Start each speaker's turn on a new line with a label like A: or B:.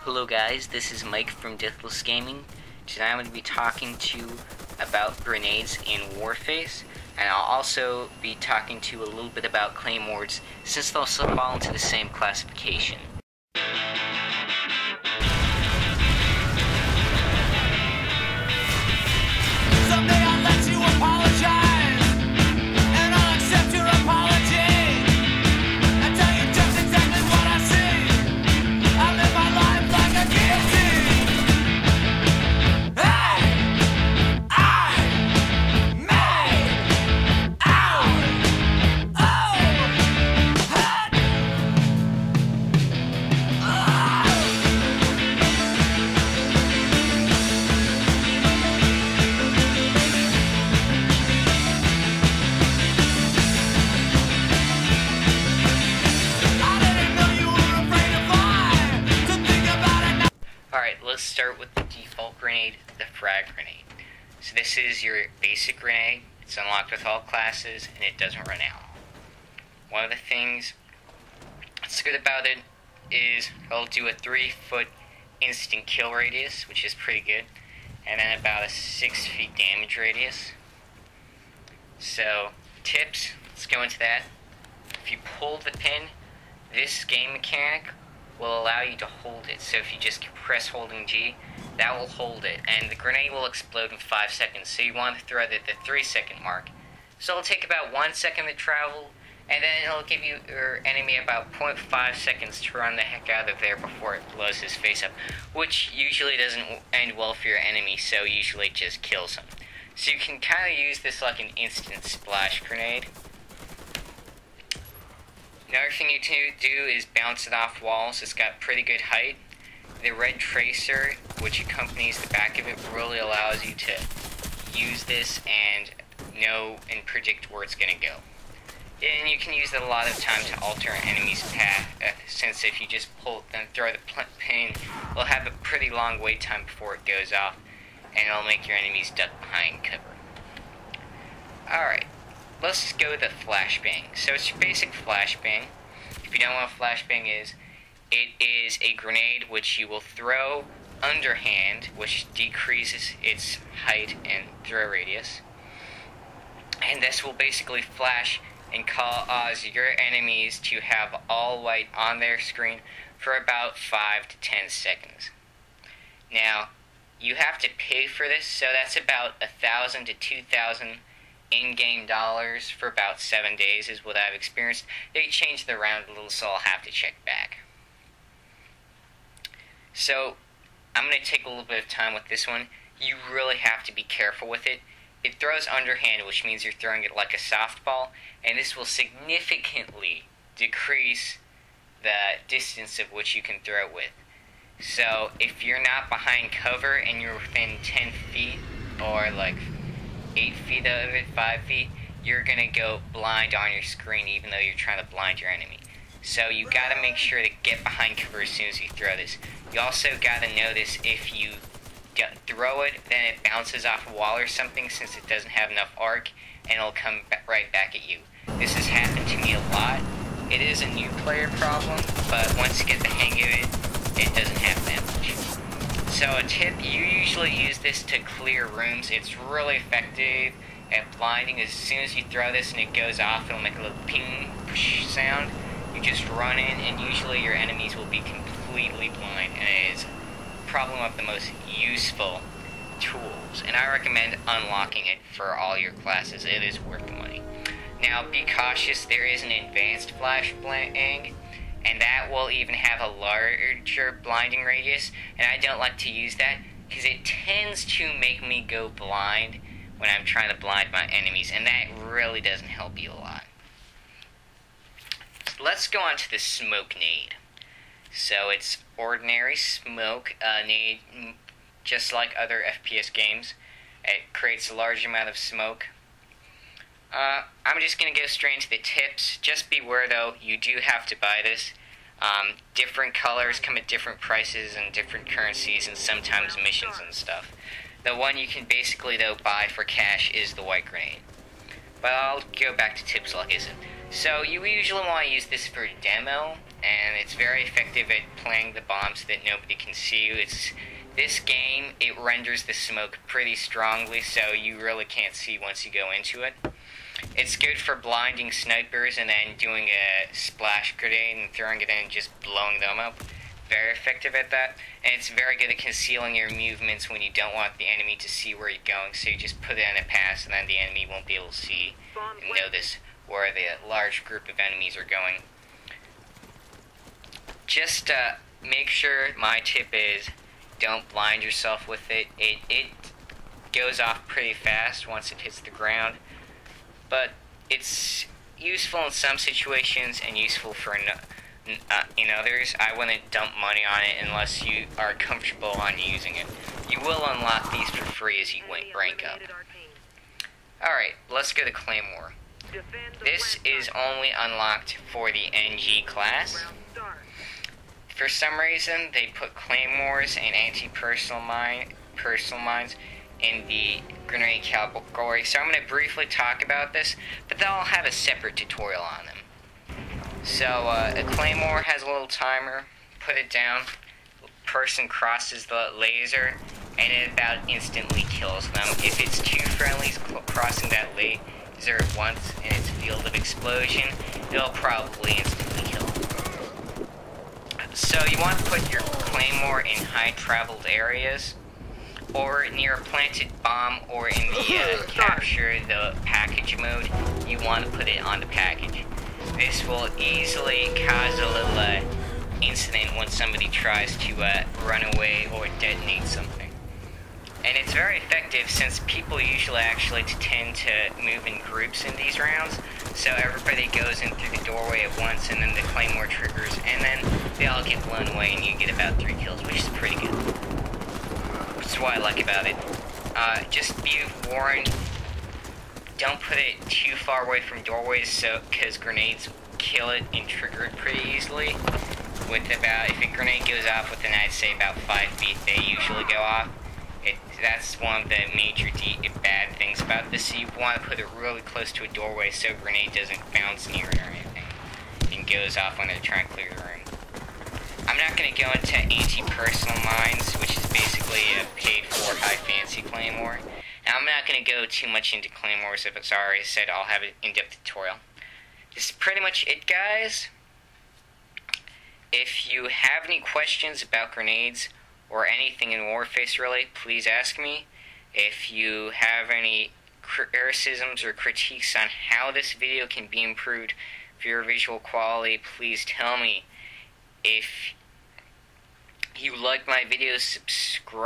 A: Hello guys, this is Mike from Deathless Gaming. Today I'm going to be talking to you about grenades in Warface, and I'll also be talking to you a little bit about Claymores, since they'll still fall into the same classification.
B: Someday I'll let you apologize, and I'll accept your apology, and tell you just exactly what I see. I live my life like a guillotine. Hey, I made out.
A: Alright, let's start with the default grenade, the Frag grenade. So this is your basic grenade. It's unlocked with all classes, and it doesn't run out. One of the things that's good about it is it'll do a 3-foot instant kill radius, which is pretty good, and then about a 6 feet damage radius. So, tips, let's go into that. If you pull the pin, this game mechanic will allow you to hold it. So if you just press holding G, that will hold it, and the grenade will explode in 5 seconds. So you want to throw it at the 3-second mark. So it'll take about 1 second to travel, and then it'll give your enemy about 0.5 seconds to run the heck out of there before it blows his face up, which usually doesn't end well for your enemy, so usually it just kills him. So you can kind of use this like an instant splash grenade. Another thing you can do is bounce it off walls. It's got pretty good height. The red tracer, which accompanies the back of it, really allows you to use this and know and predict where it's going to go. And you can use it a lot of time to alter an enemy's path, since if you just pull and throw the pin, it'll have a pretty long wait time before it goes off, and it'll make your enemies duck behind cover. Alright. Let's go with the flashbang. So it's your basic flashbang. If you don't know what a flashbang is, it is a grenade which you will throw underhand, which decreases its height and throw radius. And this will basically flash and cause your enemies to have all white on their screen for about 5 to 10 seconds. Now, you have to pay for this, so that's about 1,000 to 2,000 in-game dollars for about 7 days is what I've experienced. They changed the round a little, so I'll have to check back. So, I'm going to take a little bit of time with this one. You really have to be careful with it. It throws underhand, which means you're throwing it like a softball, and this will significantly decrease the distance of which you can throw it with. So, if you're not behind cover and you're within 10 feet, or like 8 feet of it, 5 feet, you're going to go blind on your screen even though you're trying to blind your enemy. So you got to make sure to get behind cover as soon as you throw this. You also got to notice if you throw it, then it bounces off a wall or something since it doesn't have enough arc, and it'll come right back at you. This has happened to me a lot. It is a new player problem, but once you get the hang of it, it doesn't happen that much. So a tip, you usually use this to clear rooms. It's really effective at blinding. As soon as you throw this and it goes off, it'll make a little ping sound. You just run in, and usually your enemies will be completely blind, and it is probably one of the most useful tools. And I recommend unlocking it for all your classes. It is worth the money. Now, be cautious. There is an advanced flashbang, and that will even have a larger blinding radius, and I don't like to use that because it tends to make me go blind when I'm trying to blind my enemies, and that really doesn't help you a lot. So let's go on to the smoke nade. So it's ordinary smoke nade, just like other FPS games. It creates a large amount of smoke. I'm just going to go straight into the tips. Just beware though, you do have to buy this. Different colors come at different prices and different currencies and sometimes missions and stuff. The one you can basically though buy for cash is the white grenade. But I'll go back to tips like I said. So you usually want to use this for demo, and it's very effective at planting the bomb so that nobody can see you. This game, it renders the smoke pretty strongly, so you really can't see once you go into it. It's good for blinding snipers and then doing a splash grenade and throwing it in and just blowing them up. Very effective at that. And it's very good at concealing your movements when you don't want the enemy to see where you're going, so you just put it in a pass and then the enemy won't be able to see and notice where the large group of enemies are going. Just make sure, my tip is, don't blind yourself with it. It goes off pretty fast once it hits the ground, but it's useful in some situations and useful for in others. I wouldn't dump money on it unless you are comfortable on using it. You will unlock these for free as you rank up. Alright, let's go to Claymore. This is only unlocked for the NG class. For some reason, they put Claymores and anti-personal mines in the grenade category, so I'm going to briefly talk about this, but they'll have a separate tutorial on them. So, a Claymore has a little timer. Put it down, person crosses the laser, and it about instantly kills them. If it's two friendlies crossing that laser at once in its field of explosion, it'll probably instantly kill them. So you want to put your Claymore in high-traveled areas, or near a planted bomb, or in the capture the package mode. You want to put it on the package. This will easily cause a little incident when somebody tries to run away or detonate something. And it's very effective since people usually actually tend to move in groups in these rounds. So everybody goes in through the doorway at once, and then the Claymore triggers, and then they all get blown away, and you get about 3 kills, which is pretty good. Which is what I like about it. Just be warned, don't put it too far away from doorways, because grenades kill it and trigger it pretty easily. If a grenade goes off within, I'd say, about 5 feet, they usually go off. That's one of the major bad things about this. So you want to put it really close to a doorway so a grenade doesn't bounce near it or anything and goes off when they're trying to clear the room. I'm not going to go into anti-personal mines, which is basically a paid-for high-fancy Claymore. Now, I'm not going to go too much into Claymores. If it's already said, I'll have an in-depth tutorial. This is pretty much it, guys. If you have any questions about grenades or anything in Warface, really, please ask me. If you have any criticisms or critiques on how this video can be improved for your visual quality, please tell me. If you like my videos, subscribe.